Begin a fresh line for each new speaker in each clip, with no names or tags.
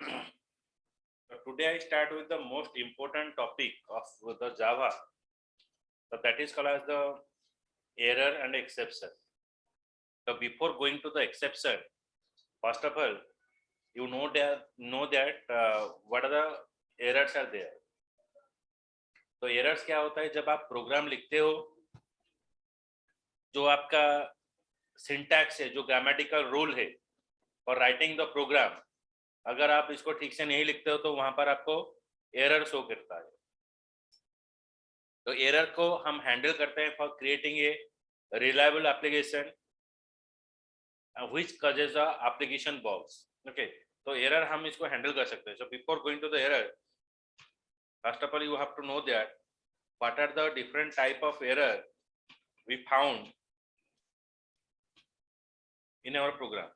So today I start with the most important topic of the Java. So that is called as the error and exception. So before going to the exception, first of all, you know that what are the errors are there. तो errors क्या होता है जब आप programme लिखते हो, जो आपका सिंटैक्स है, जो ग्रामेटिकल रूल है और राइटिंग द प्रोग्राम, अगर आप इसको ठीक से नहीं लिखते हो तो वहां पर आपको एरर शो करता है. तो एरर को हम हैंडल करते हैं for creating a reliable application which causes the application bugs. Okay, तो एरर हम इसको हैंडल कर सकते हैं. So before going to the error, first of all you have to know that what are the different type of error we found in our program.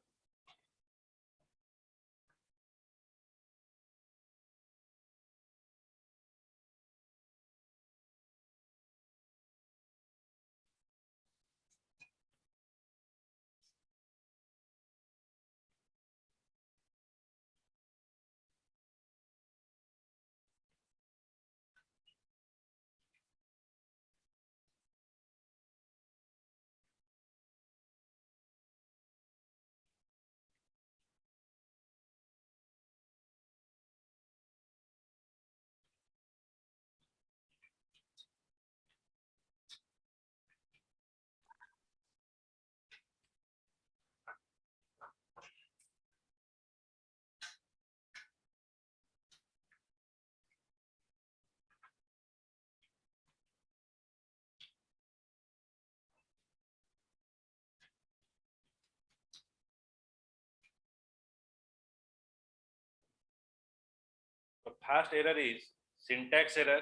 The first error is syntax error.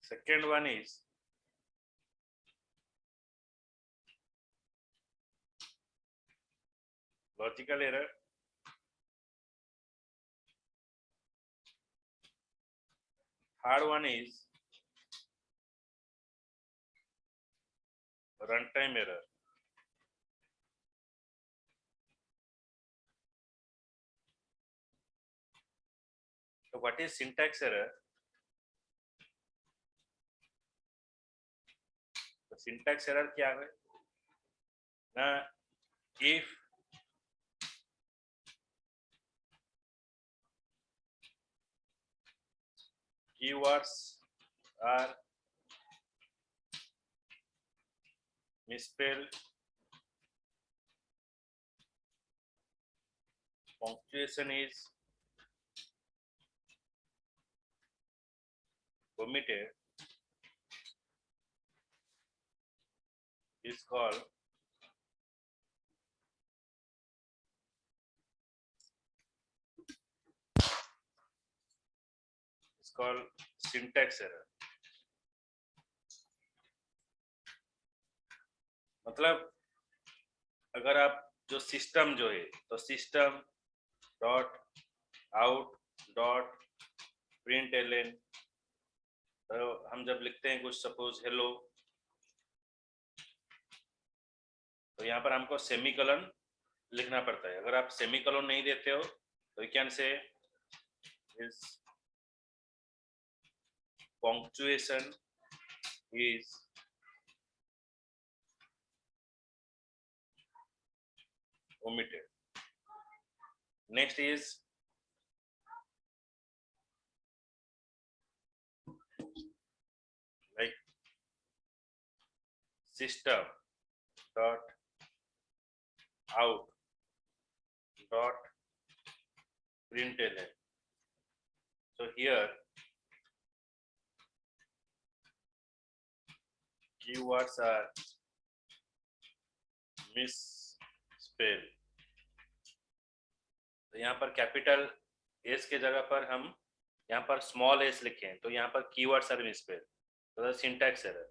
Second one is logical error. Third one is runtime error. So what is syntax error? The syntax error क्या है ना, if keywords are misspelled, punctuation is omitted, is called syntax error. मतलब अगर आप जो system जो है, तो system dot out dot println, तो हम जब लिखते हैं कुछ, सपोज हेलो, तो यहाँ पर हमको सेमीकोलन लिखना पड़ता है. अगर आप सेमीकोलन नहीं देते हो तो you can say is punctuation is omitted. Next is like system dot out dot println. So here keywords are misspelled. तो यहाँ पर कैपिटल एस के जगह पर हम यहाँ पर स्मॉल एस लिखे हैं, तो यहाँ पर keywords are misspelled. So the syntax error.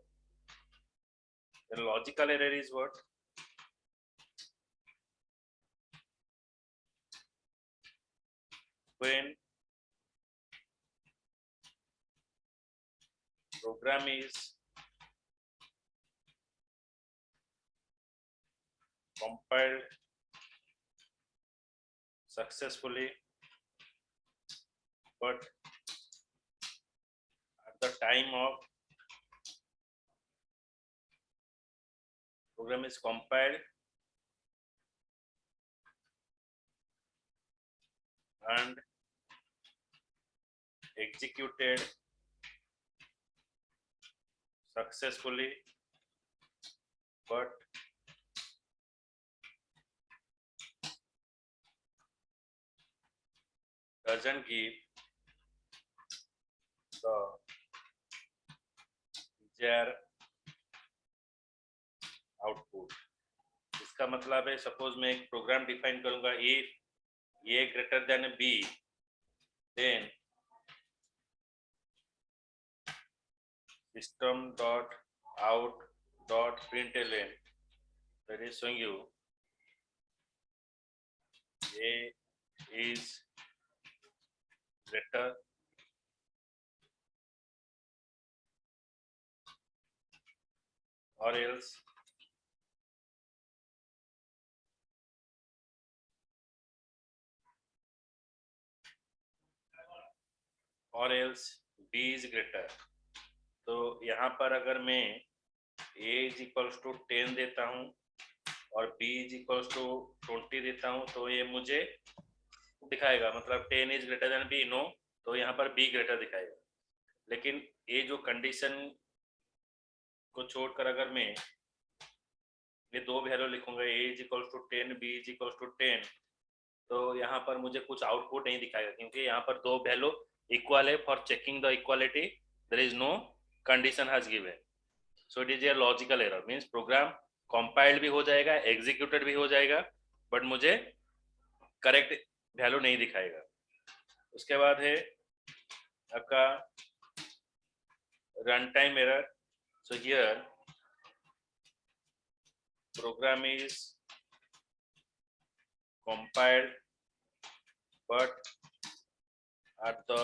The logical error is what? when program is compiled successfully, but at the time of program is compiled and executed successfully, but doesn't give the desired output. इसका मतलब है suppose मैं एक program define करूंगा, if a greater than b, then system dot out dot println, that is showing you a is greater or else b is greater। तो यहाँ पर अगर मैं a is equals to 10 देता हूँ और b is equals to 20 देता हूँ, तो ये मुझे दिखाएगा, मतलब 10 is greater than b, no, तो यहाँ पर b ग्रेटर दिखाएगा। लेकिन ये जो कंडीशन को छोड़कर अगर मैं ये दो वैल्यू लिखूंगा, a is equals to 10, b is equals to 10, तो यहाँ पर मुझे कुछ आउटपुट नहीं दिखाएगा, क्योंकि यहाँ पर दो वैल्यू इक्वल है। For checking the equality there is no condition has given, so it is a logical error. Means program compiled भी हो जाएगा, एग्जीक्यूटेड भी हो जाएगा, बट मुझे करेक्ट वैल्यू नहीं दिखाएगा। उसके बाद है आपका run time error. So here program is compiled, but at the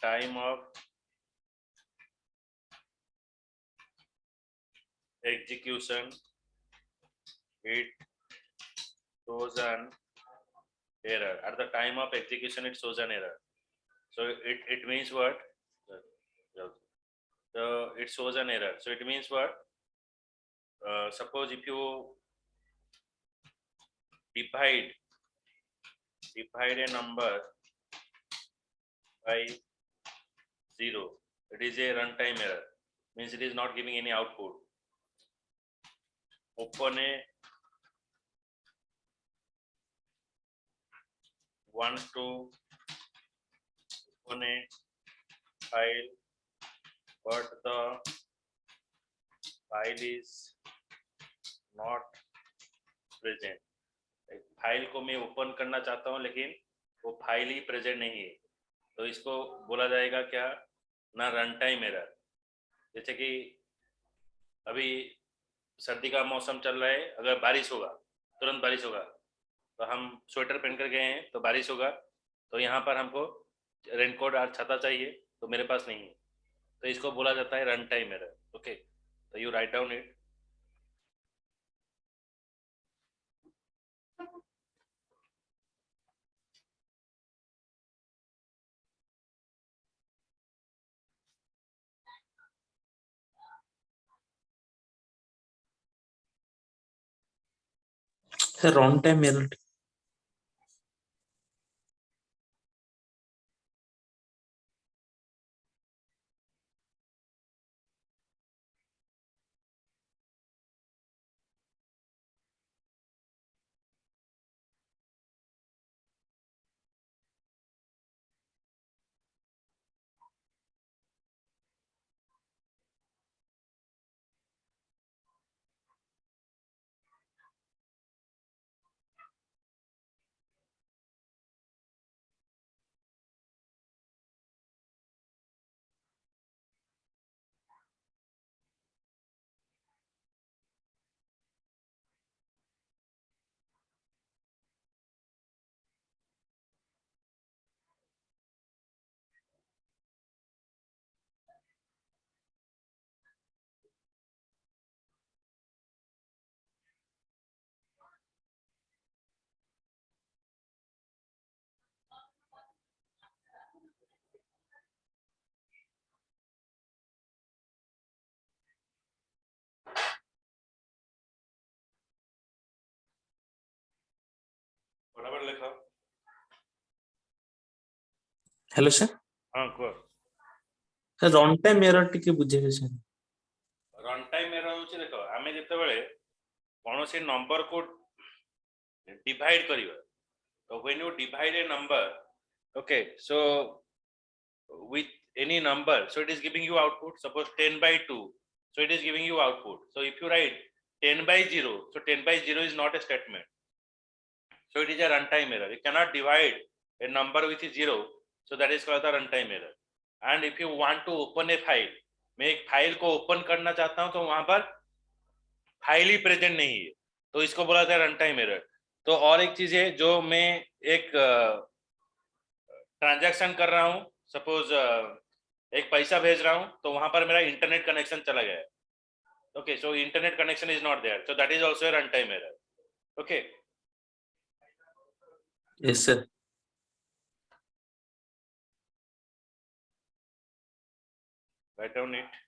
time of execution it shows an error. At the time of execution it shows an error, so it means what? So it shows an error, so it means what? Suppose if you divide a number by 0, it is a runtime error, means it is not giving any output. Open a wants to open a file, but the file is not present। File को मैं open करना चाहता हूँ लेकिन वो file ही present नहीं है, तो इसको बोला जाएगा क्या ना, रन टाइम एरर। जैसे कि अभी सर्दी का मौसम चल रहा है, अगर बारिश होगा, तुरंत बारिश होगा, तो हम स्वेटर पहन कर गए हैं तो बारिश होगा, तो यहाँ पर हमको रेनकोट और छाता चाहिए, तो मेरे पास नहीं है, तो इसको बोला जाता है रन टाइम एरर। ओके, तो you write down it.
Run time error.
Error लिखो।
Hello sir.
हाँ कुह।
सर रन टाइम एरर टिके बुझेबे सर।
रन टाइम एरर होची देखो आमे जेतेबेले कोनोसी नंबर को डिवाइड करिवा तो when you divide A number okay so with any number so it is giving you output suppose 10 by 2 so it is giving you output so if you write 10 by 0 so 10 by 0 is not a statement so it is a runtime error you cannot divide a number with a 0 so that is called the runtime error and if you want to open a file मैं एक file को open करना चाहता हूं तो वहां पर file ही present नहीं है तो इसको बोला जाता है रन टाइम एरर तो और एक चीज है जो मैं एक ट्रांजैक्शन कर रहा हूं सपोज एक पैसा भेज रहा हूं तो वहां पर मेरा इंटरनेट कनेक्शन चला गया okay so internet connection is not there so that is also a run time error okay
yes sir.
Write down it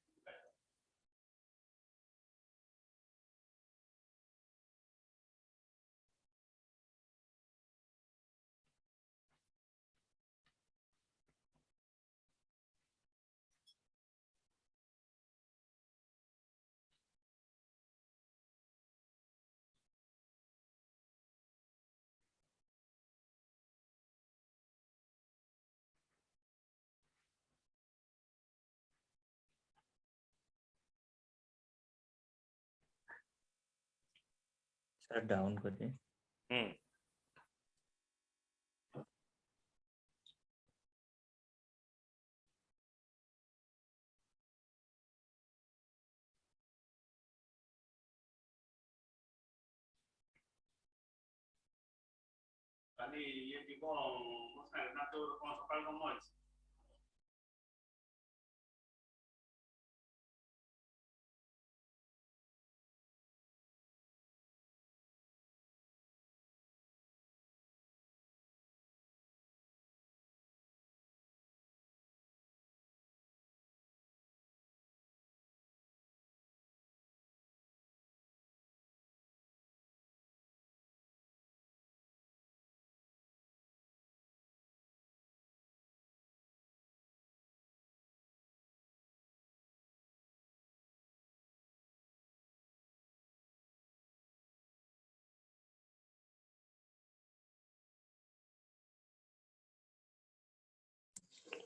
sir down कर दे।
काली ये जीवो मस्ता ना तो कोन सकाल कम अछि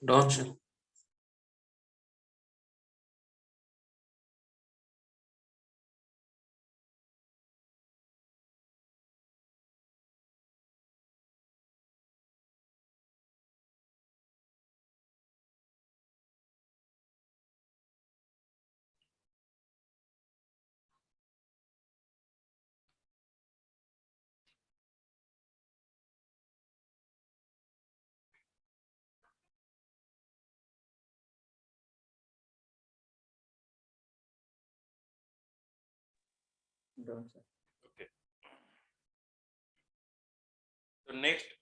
down sir. Down sir.
Okay so next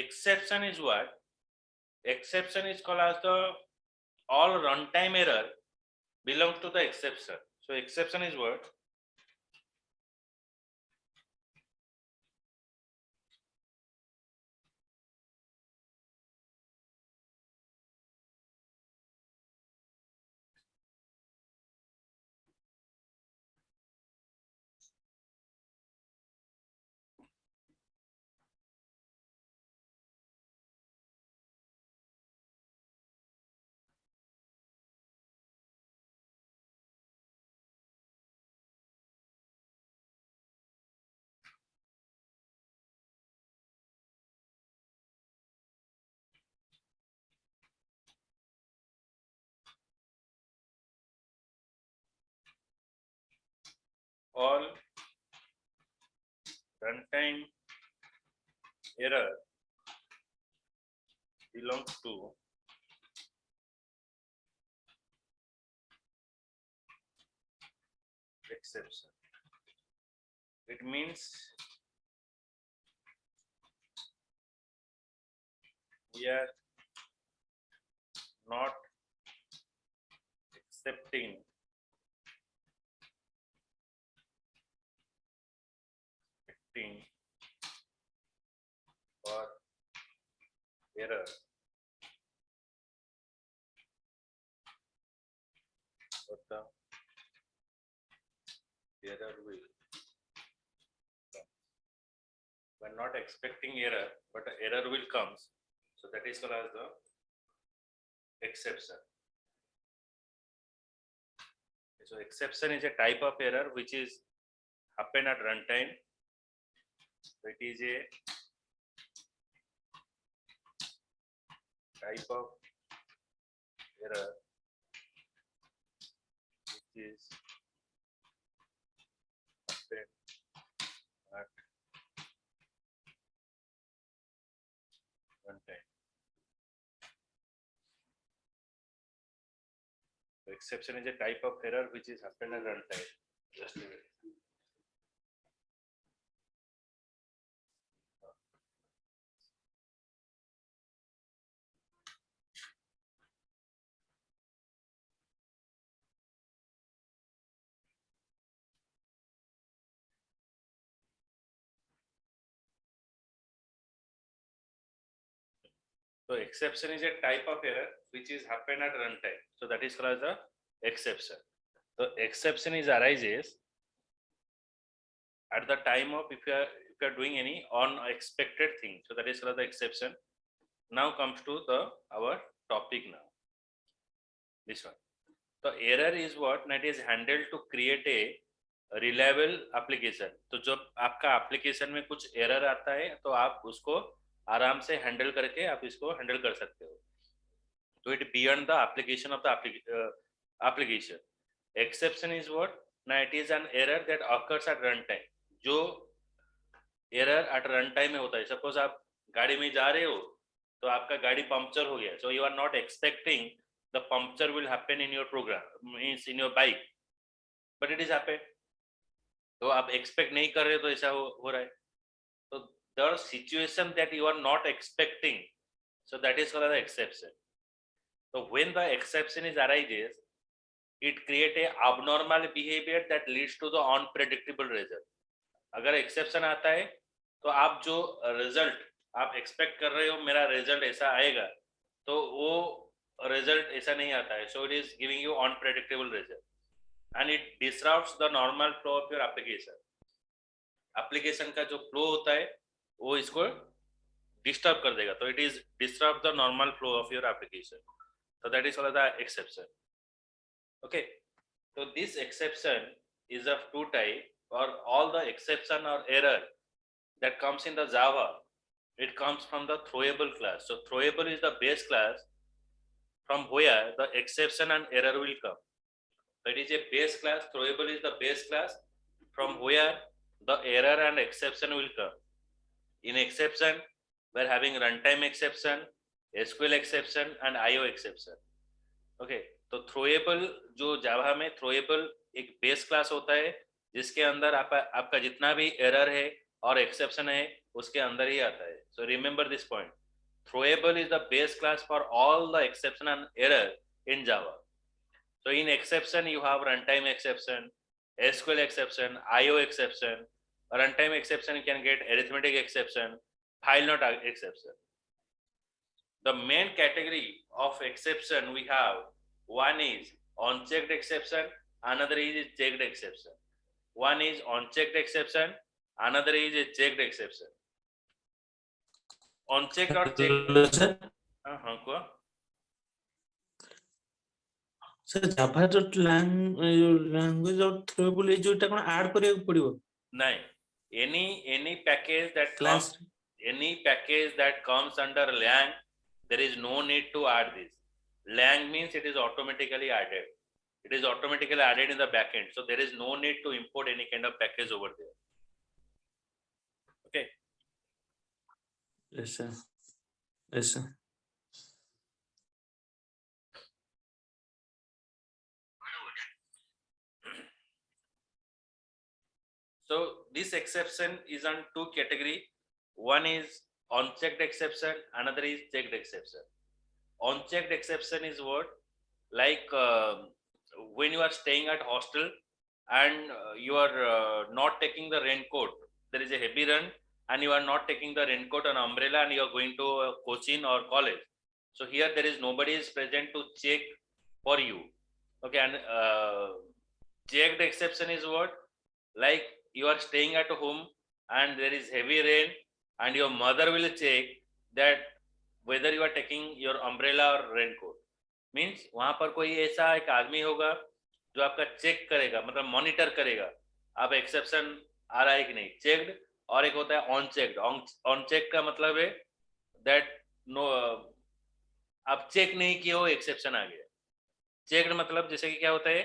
exception is what exception is called as the all runtime error belongs to the exception so exception is what all runtime error belongs to exception it means we are not accepting error, what the error will come. We're not expecting error, but an error will come. So that is called as the exception. So exception is a type of error which is happen at runtime. So it is a type of error which is happen at runtime. So exception is a type of error which is happen at runtime. Just a minute. So exception is a type of error which is happen at runtime. So that is called as the exception. So exception is arises at the time of if you are doing any unexpected thing. So that is called the exception. Now comes to our topic now. This one. So error is what? That is handled to create a reliable application. तो जब आपका application में कुछ error आता है तो आप उसको आराम से handle करके आप इसको handle कर सकते हो. So it beyond the application of the application. Exception is what? Now it is an error that occurs at runtime. जो error at runtime में होता है. Suppose आप गाड़ी में जा रहे हो तो आपका गाड़ी पंक्चर हो गया. So you are not expecting the puncture will happen in your program, means in your bike, but it is happened. तो आप expect नहीं कर रहे तो ऐसा हो रहा है. So the situation that you are not expecting, so that is called the exception. So when the exception is arises, it create a abnormal behavior that leads to the unpredictable result. अगर exception आता है तो आप जो result आप expect कर रहे हो मेरा result ऐसा आएगा तो वो result ऐसा नहीं आता है. So it is giving you unpredictable result and it disrupts the normal flow of your application. Application का जो flow होता है वो इसको disturb कर देगा. तो it is disrupt the normal flow of your application. So that is called the exception. Okay. So this exception is of two types, or all the exception or error that comes in the Java, it comes from the throwable class. So throwable is the base class from where the exception and error will come. That is a base class. Throwable is the base class from where the error and exception will come. In exception, we're having runtime exception, SQL exception and IO exception. Okay. तो throwable जो जावा में throwable एक base class होता है जिसके अंदर आपका जितना भी error है और exception है उसके अंदर ही आता है. So remember this point. Throwable is the base class for all the exception and error in Java. So in exception you have runtime exception, SQL exception, IO exception. Runtime exception you can get arithmetic exception, file not exception. The main category of exception we have, one is unchecked exception, another is checked exception. One is unchecked exception, another is a checked exception. Unchecked or checked?
sir
कुआ?
sir java language और throwable ये जो इटा कौन add करिया पड़िबो
नहीं. Any package that
class
comes, any package that comes under lang, there is no need to add this. Lang means it is automatically added. It is automatically added in the backend. So there is no need to import any kind of package over there. Okay.
yes sir yes sir
So this exception is on two category. One is unchecked exception, another is checked exception. Unchecked exception is what? Like when you are staying at hostel and you are not taking the raincoat, there is a heavy rain and you are not taking the raincoat and umbrella and you are going to a coaching or college. So here there is nobody is present to check for you. Okay, and checked exception is what? Like you are staying at home and there is heavy rain and your mother will check that whether you are taking your umbrella or raincoat. Means वहां पर कोई ऐसा एक आदमी होगा जो आपका check करेगा, मतलब मॉनिटर करेगा आप एक्सेप्शन आ रहा है कि नहीं, चेक्ड। और एक होता है ऑन चेक्ड। ऑन चेक का मतलब है दैट नो, आप चेक नहीं किए हो एक्सेप्शन आ गया। चेक्ड मतलब जैसे कि क्या होता है,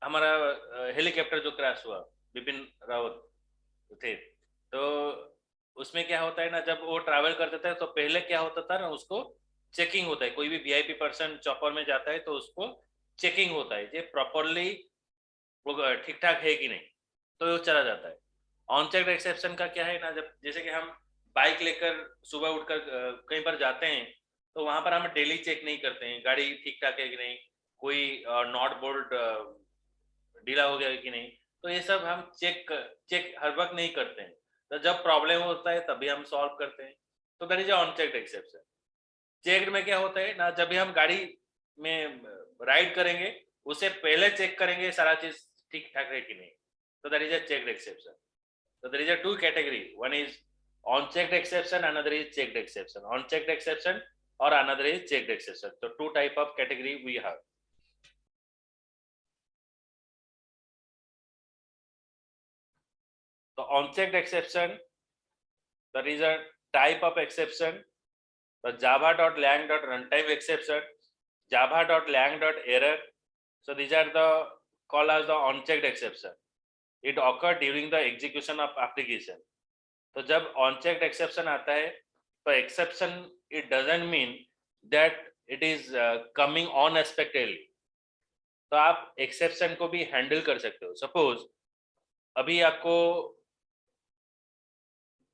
हमारा हेलीकॉप्टर जो क्रैश हुआ, बिपिन रावत थे, तो उसमें क्या होता है ना, जब वो ट्रैवल करते थे तो पहले क्या होता था ना, उसको चेकिंग होता है। कोई भी वीआईपी पर्सन चॉपर में जाता है तो उसको चेकिंग होता है, ये प्रॉपरली वो ठीक ठाक है कि नहीं, तो वो चला जाता है। ऑन चेक एक्सेप्शन का क्या है ना, जब जैसे कि हम बाइक लेकर सुबह उठकर कहीं पर जाते हैं तो वहां पर हम डेली चेक नहीं करते हैं गाड़ी ठीक ठाक है कि नहीं, कोई नॉट बोल्ट ढीला हो गया कि नहीं, तो ये सब हम चेक हर वक्त नहीं करते हैं। तो जब प्रॉब्लम होता है तभी हम सॉल्व करते हैं, तो that is on check exception. Checked में क्या होता है ना, जब भी हम गाड़ी में राइड करेंगे उससे पहले चेक करेंगे सारा चीज ठीक ठाक है कि नहीं, तो that is a checked exception. So there is a two category. One is on-checked exception, another is checked exception. On-checked exception or another is checked exception. So two type of category we have. So on-checked exception, that is a type of exception. The java.lang.runtime exception, java.lang.error. So these are the called as the on-checked exception. It occurred during the execution of application. तो जब on-checked exception आता है तो exception it doesn't mean that it is coming unexpectedly. तो आप exception को भी handle कर सकते हो। Suppose अभी आपको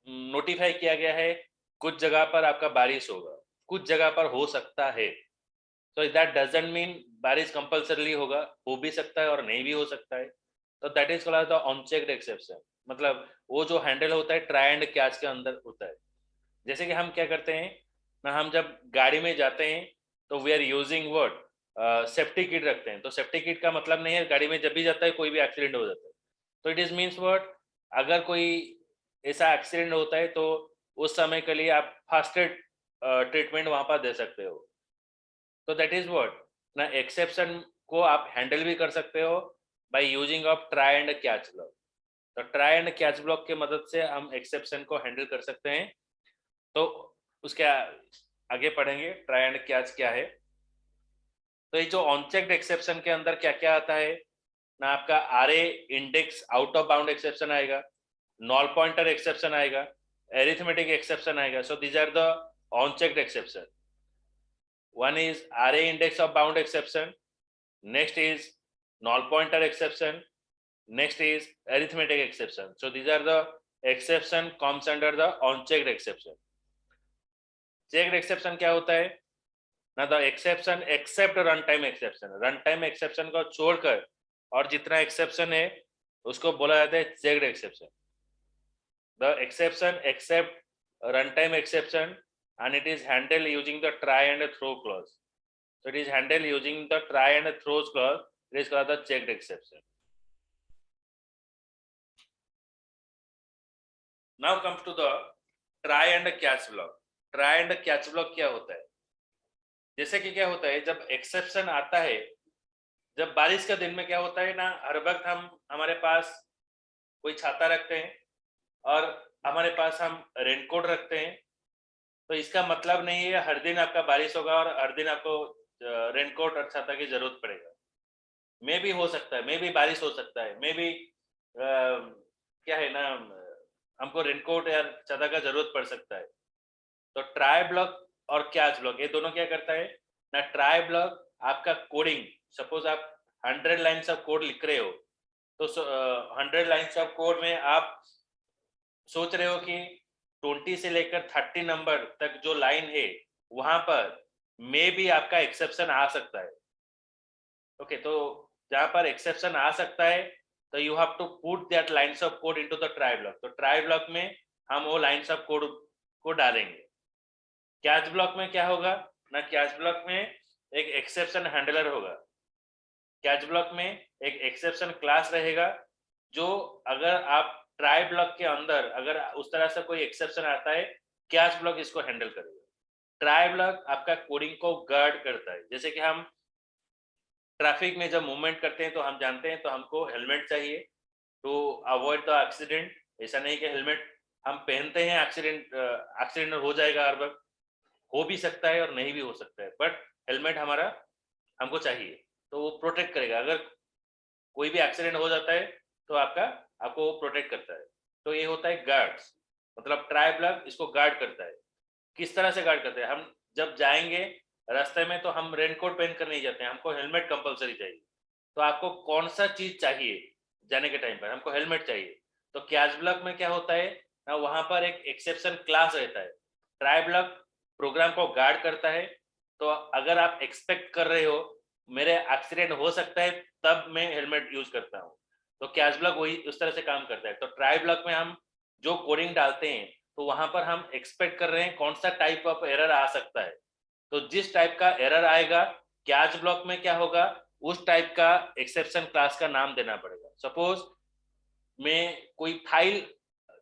नोटिफाई किया गया है कुछ जगह पर आपका बारिश होगा, कुछ जगह पर हो सकता है, तो दैट डजंट मीन बारिश कंपल्सरली होगा, हो भी सकता है और नहीं भी हो सकता है। तो that is called the unchecked exception. मतलब वो जो हैंडल होता है ट्राई एंड कैच के अंदर होता है। जैसे कि हम क्या करते हैं ना, हम जब गाड़ी में जाते हैं तो we are using word safety kit रखते हैं। तो सेफ्टी किट का मतलब नहीं है गाड़ी में जब भी जाता है कोई भी एक्सीडेंट हो जाता है, तो इट इज मीन्स वर्ड अगर कोई ऐसा एक्सीडेंट होता है तो उस समय के लिए आप फर्स्ट एड ट्रीटमेंट वहां पर दे सकते हो। तो दैट इज व्हाट ना, एक्सेप्शन को आप हैंडल भी कर सकते हो by using of try and catch block. तो ट्राई एंड कैच ब्लॉक की मदद से हम एक्सेप्शन को हैंडल कर सकते हैं। तो उसके आगे पढ़ेंगे ट्राई एंड कैच क्या है। तो ये जो अनचेक्ड एक्सेप्शन के अंदर क्या क्या आता है ना, आपका array index out of bound exception आएगा, नॉल पॉइंटर एक्सेप्शन आएगा, एरिथमेटिक एक्सेप्शन आएगा। So these are the unchecked exception. One is array index of bound exception, next is null pointer exception, next is arithmetic exception. So these are the exception comes under the unchecked exception. Checked exception क्या होता है ना, the exception except runtime exception, runtime exception को छोड़कर और जितना exception है उसको बोला जाता है checked exception. The exception except runtime exception and it is handled using the try and throw clause. So it is handled using the try and throws clause. It is called the checked exception. Now comes to the try and catch block. Try and catch block क्या होता है? जैसे कि क्या होता है जब exception आता है, जब बारिश का दिन में क्या होता है ना, हर वक्त हम हमारे पास कोई छाता रखते हैं और हमारे पास हम रेनकोट रखते हैं। तो इसका मतलब नहीं है हर दिन आपका बारिश होगा और हर दिन आपको रेनकोट और छाता की जरूरत पड़ेगा। मे भी हो सकता है, मे भी बारिश हो सकता है, मे भी क्या है ना, हमको रेनकोट या छाता का जरूरत पड़ सकता है। तो ट्राई ब्लॉक और कैच ब्लॉक ये दोनों क्या करता है ना, ट्राई ब्लॉक आपका कोडिंग, सपोज आप 100 लाइन्स ऑफ कोड लिख रहे हो, तो 100 लाइन्स ऑफ कोड में आप सोच रहे हो कि 20 से लेकर 30 नंबर तक जो लाइन है वहां पर मे भी आपका एक्सेप्शन आ सकता है। ओके, तो जहां पर एक्सेप्शन आ सकता है तो you have to put that lines of code into the try block. तो ट्राई ब्लॉक में हम वो लाइन्स ऑफ कोड को डालेंगे। कैच ब्लॉक में क्या होगा ना, कैच ब्लॉक में एक एक्सेप्शन हैंडलर होगा। कैच ब्लॉक में एक एक्सेप्शन क्लास रहेगा, जो अगर आप ट्राई ब्लॉक के अंदर अगर उस तरह से कोई एक्सेप्शन आता है, कैच ब्लॉक इसको हैंडल करेगा। ट्राई ब्लॉक आपका कोडिंग को गार्ड करता है। जैसे कि हम ट्रैफिक में जब मूवमेंट करते हैं तो हम जानते हैं तो हमको हेलमेट चाहिए टू अवॉइड द एक्सीडेंट। ऐसा नहीं कि हेलमेट हम पहनते हैं, एक्सीडेंट हो जाएगा हर वक्त, हो भी सकता है और नहीं भी हो सकता है, बट हेलमेट हमारा हमको चाहिए, तो वो प्रोटेक्ट करेगा। अगर कोई भी एक्सीडेंट हो जाता है तो आपको वो प्रोटेक्ट करता है। तो ये होता है गार्ड्स, मतलब ट्राई ब्लॉक इसको गार्ड करता है। किस तरह से गार्ड करते हैं, हम जब जाएंगे रास्ते में तो हम रेनकोट पहन कर नहीं जाते हैं, हमको हेलमेट कंपलसरी चाहिए। तो आपको कौन सा चीज चाहिए जाने के टाइम पर, हमको हेलमेट चाहिए। तो कैच ब्लॉक में क्या होता है ना, वहां पर एक एक्सेप्शन क्लास रहता है। ट्राई ब्लॉक प्रोग्राम को गार्ड करता है। तो अगर आप एक्सपेक्ट कर रहे हो मेरे एक्सीडेंट हो सकता है, तब मैं हेलमेट यूज करता हूँ, तो कैच ब्लॉक वही उस तरह से काम करता है। तो ट्राई ब्लॉक में हम जो कोडिंग डालते हैं तो वहां पर हम एक्सपेक्ट कर रहे हैं कौन सा टाइप ऑफ एरर आ सकता है। तो जिस टाइप का एरर आएगा कैच ब्लॉक में क्या होगा, उस टाइप का एक्सेप्शन क्लास का नाम देना पड़ेगा। सपोज मैं कोई फाइल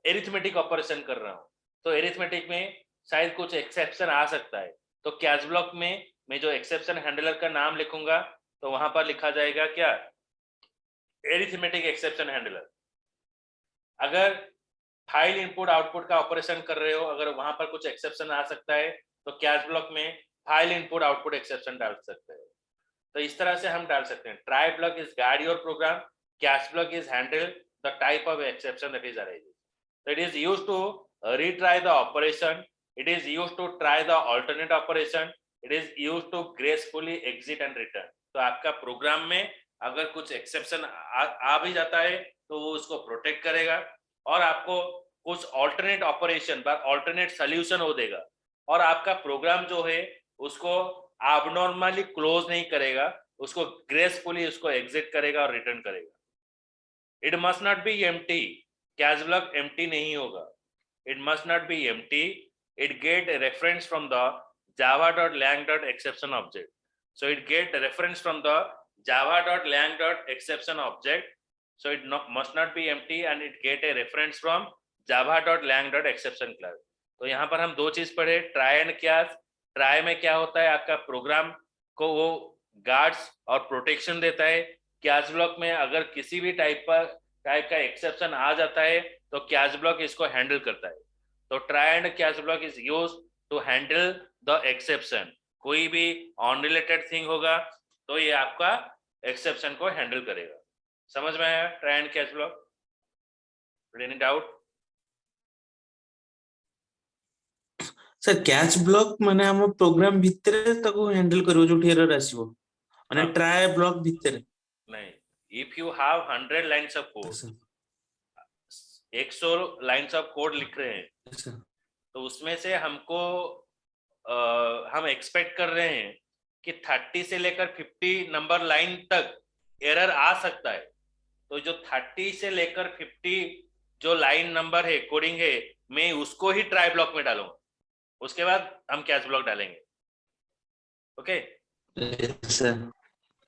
एरिथमेटिक ऑपरेशन कर रहा हूँ, तो एरिथमेटिक में शायद कुछ एक्सेप्शन आ सकता है, तो कैच ब्लॉक में मैं जो एक्सेप्शन हैंडलर का नाम लिखूंगा तो वहां पर लिखा जाएगा क्या, एरिथमेटिक एक्सेप्शन हैंडलर। अगर फाइल इनपुट आउटपुट का ऑपरेशन कर रहे हो, अगर वहां पर कुछ एक्सेप्शन आ सकता है तो कैच ब्लॉक में फाइल इनपुट आउटपुट एक्सेप्शन डाल सकते हैं। तो इस तरह से हम डाल सकते हैं। Try block is guide your program, catch block is handle the type of exception that is arising. So it is used to retry the operation, it is used to try the alternate operation, it is used to gracefully exit and return। तो आपका programme में अगर कुछ exception आ भी जाता है तो वो उसको प्रोटेक्ट करेगा, और आपको कुछ ऑल्टरनेट ऑपरेशन पर ऑल्टरनेट सोल्यूशन हो देगा, और आपका प्रोग्राम जो है उसको abnormally क्लोज नहीं करेगा, उसको ग्रेसफुली उसको एग्जिट करेगा और रिटर्न करेगा। It must not be empty, catch block empty नहीं होगा। It must not be empty, it get reference from the java.lang.exception object। So it get reference from the java.lang.exception object, so it must not be empty and it get a reference from java.lang.exception class। तो यहाँ पर हम दो चीज पढ़े, try and catch. Try में क्या होता है, आपका प्रोग्राम को वो गार्ड्स और प्रोटेक्शन देता है। कैच ब्लॉक में अगर किसी भी टाइप का एक्सेप्शन आ जाता है तो कैच ब्लॉक इसको हैंडल करता है। तो try and catch block is used to handle the exception. कोई भी अनरिलेटेड थिंग होगा तो ये आपका एक्सेप्शन को हैंडल करेगा। समझ में आया try and catch block? Any doubt?
Sir catch block माने हम प्रोग्राम भितरे ताको हैंडल करियो जो एरर आसीबो, माने
हाँ।
ट्राई ब्लॉक भितरे
नहीं, if you have 100 lines of code, 100 lines of code लिख रहे हैं, तो उसमें से हमको हम एक्सपेक्ट कर रहे हैं कि 30 से लेकर 50 नंबर लाइन तक एरर आ सकता है। तो जो 30 से लेकर 50 जो लाइन नंबर है कोडिंग है, मैं उसको ही ट्राई ब्लॉक में डालूंगा, उसके बाद हम कैच ब्लॉक डालेंगे। Okay?
Yes sir।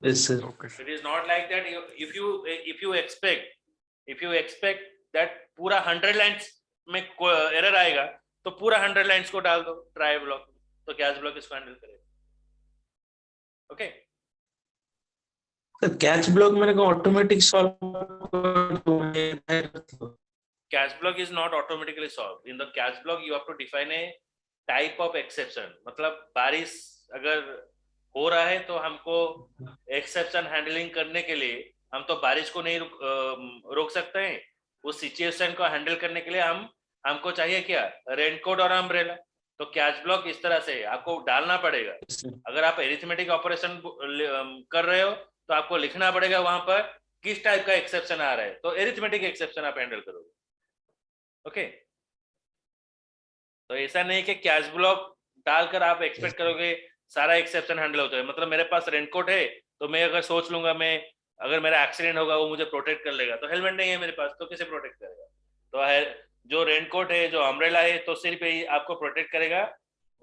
It is not like that if you expect that पूरा 100 लाइन्स में एरर आएगा तो पूरा 100 लाइन्स को डाल दो ट्राई ब्लॉक, तो कैच ब्लॉक इसको हैंडल करेगा। ओके?
सर कैच ब्लॉक माने को automatic solve
Catch block is not automatically solved. In the catch block you have to define a type of exception। मतलब बारिश अगर हो रहा है तो हमको एक्सेप्शन हैंडलिंग करने के लिए हम तो बारिश को नहीं रोक सकते हैं। उस सिचुएशन को हैंडल करने के लिए हमको चाहिए क्या, रेनकोट और अम्ब्रेला। तो कैच ब्लॉक इस तरह से आपको डालना पड़ेगा। अगर आप एरिथमेटिक ऑपरेशन कर रहे हो तो आपको लिखना पड़ेगा वहां पर किस टाइप का एक्सेप्शन आ रहा है, तो एरिथमेटिक एक्सेप्शन आप हैंडल करोगे। ओके? तो ऐसा नहीं कि कैच ब्लॉक डालकर आप एक्सपेक्ट करोगे सारा एक्सेप्शन हैंडल होता है। मतलब मेरे पास रेनकोट है तो मैं अगर सोच लूंगा मैं अगर मेरा एक्सीडेंट होगा वो मुझे प्रोटेक्ट कर लेगा, तो हेलमेट नहीं है मेरे पास तो कैसे प्रोटेक्ट करेगा? तो जो रेनकोट है, जो अम्ब्रेला है, तो सिर्फ ये आपको प्रोटेक्ट करेगा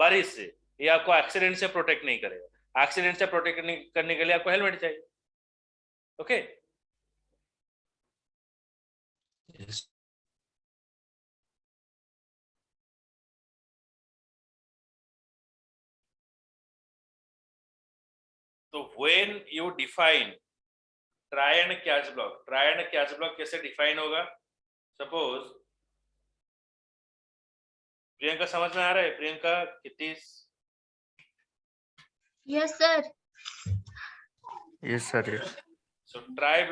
बारिश से, ये आपको एक्सीडेंट से प्रोटेक्ट नहीं करेगा। एक्सीडेंट से प्रोटेक्ट करने के लिए आपको हेलमेट चाहिए। Okay,
Yes.
तो when you define try and catch block, try and catch block कैसे डिफाइन होगा? सपोज प्रियंका समझ में आ रहा है? प्रियंका कितनी?
Yes sir.
Yes sir, yes.
So try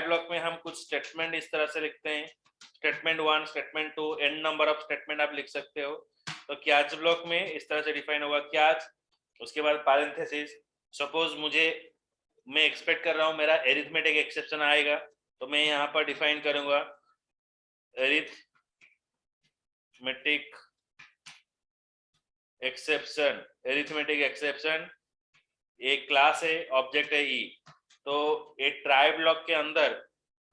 block में हम कुछ स्टेटमेंट इस तरह से लिखते हैं, statement 1, statement 2, N number of statement आप लिख सकते हो। तो कैच ब्लॉक में इस तरह से डिफाइन होगा कैच, उसके बाद पैरेंथेसिस। सपोज मैं एक्सपेक्ट कर रहा हूं मेरा एरिथमेटिक एक्सेप्शन आएगा, तो मैं यहाँ पर डिफाइन करूंगा एरिथमेटिक एक्सेप्शन। एरिथमेटिक एक्सेप्शन एक क्लास है, ऑब्जेक्ट है ई। तो एक ट्राई ब्लॉक के अंदर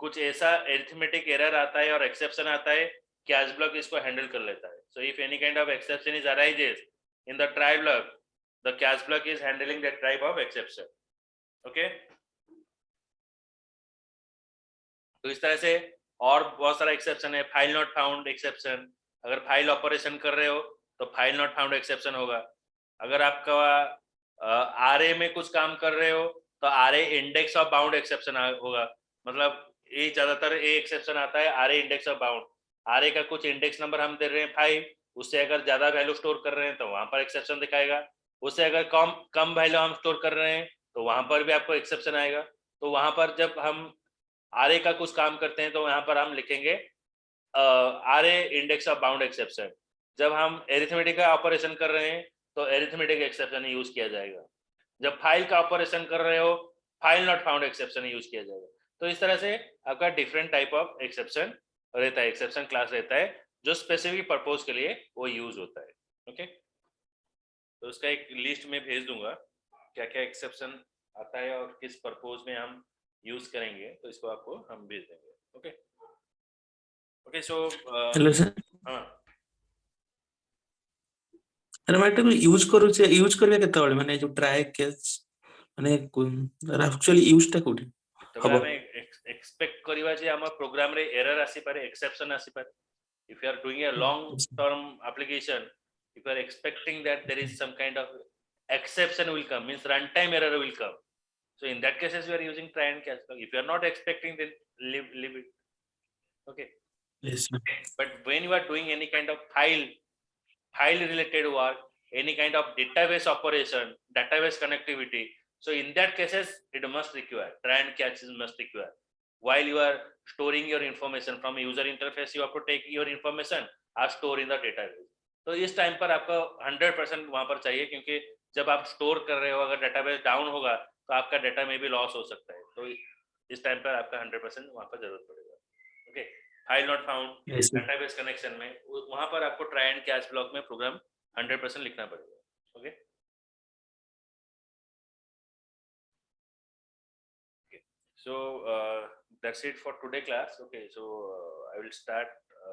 कुछ ऐसा एरिथमेटिक एरर आता है और एक्सेप्शन आता है, कैच ब्लॉक इसको हैंडल कर लेता है। So if any kind of exception is arises in the try block, the catch block is handling that type of exception. Okay, तो इस तरह से और बहुत सारा एक्सेप्शन है। फाइल नॉट फाउंड एक्सेप्शन, अगर फाइल ऑपरेशन कर रहे हो तो फाइल नॉट फाउंड एक्सेप्शन होगा। अगर आपका आरए में कुछ काम कर रहे हो तो array index of bound exception होगा। मतलब ये ज्यादातर ए एक्सेप्शन आता है, array index of bound. Array का कुछ इंडेक्स नंबर हम दे रहे हैं 5, उससे अगर ज्यादा वैल्यू स्टोर कर रहे हैं तो वहां पर एक्सेप्शन दिखाएगा। उससे अगर कम वैल्यू हम स्टोर कर रहे हैं तो वहां पर भी आपको एक्सेप्शन आएगा। तो वहां पर जब हम आरए का कुछ काम करते हैं तो यहाँ पर हम लिखेंगे array index of bound exception. जब हम एरिथमेटिक का ऑपरेशन कर रहे हैं तो एरिथमेटिक एक्सेप्शन यूज किया जाएगा। जब फाइल का ऑपरेशन कर रहे हो, file not found exception use किया जाएगा। तो इस तरह से आपका डिफरेंट टाइप ऑफ एक्सेप्शन रहता है, एक्सेप्शन क्लास रहता है जो स्पेसिफिक पर्पज के लिए वो यूज होता है। ओके, तो उसका एक लिस्ट में भेज दूंगा क्या क्या एक्सेप्शन आता है और किस पर्पज में हम यूज करेंगे, तो इसको आपको हम भेज देंगे। Okay okay, so
hello sir,
हाँ,
अरे मैं यूज करूचे, यूज करबे केतेबेले माने जो ट्राई कैच माने एक्चुअली यूज टा कोठी
तबे
हबो?
हमें एक्सपेक्ट करिवा जे हम प्रोग्राम रे एरर आसी पारे, एक्सेप्शन आसी पारे। if you are doing a long term application, if you are expecting that there is some kind of exception will come, means runtime error will come, so in that cases we are using try and catch block. If you are not expecting, then leave it. Okay,
Yes sir.
but when you are doing any kind of file related work, any kind of database operation, database connectivity, so in that cases it must require try and catch is must require. While you are storing your information from user interface, you have to take your information और store in the database. तो इस time पर आपको 100% वहां पर चाहिए, क्योंकि जब आप स्टोर कर रहे हो अगर डेटाबेस डाउन होगा तो आपका डेटा में भी लॉस हो सकता है। तो इस टाइम पर आपका 100% वहां पर जरूरत पड़ेगा। Okay, file not found
Yes sir.
Database connection में वहां पर आपको ट्राई एंड कैच ब्लॉक में प्रोग्राम 100% लिखना पड़ेगा। Okay, so that's it for today class. Okay, so I will start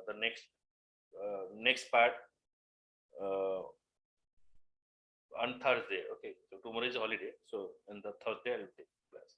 the next part on Thursday. Okay, so tomorrow is holiday, so on the Thursday I will take class.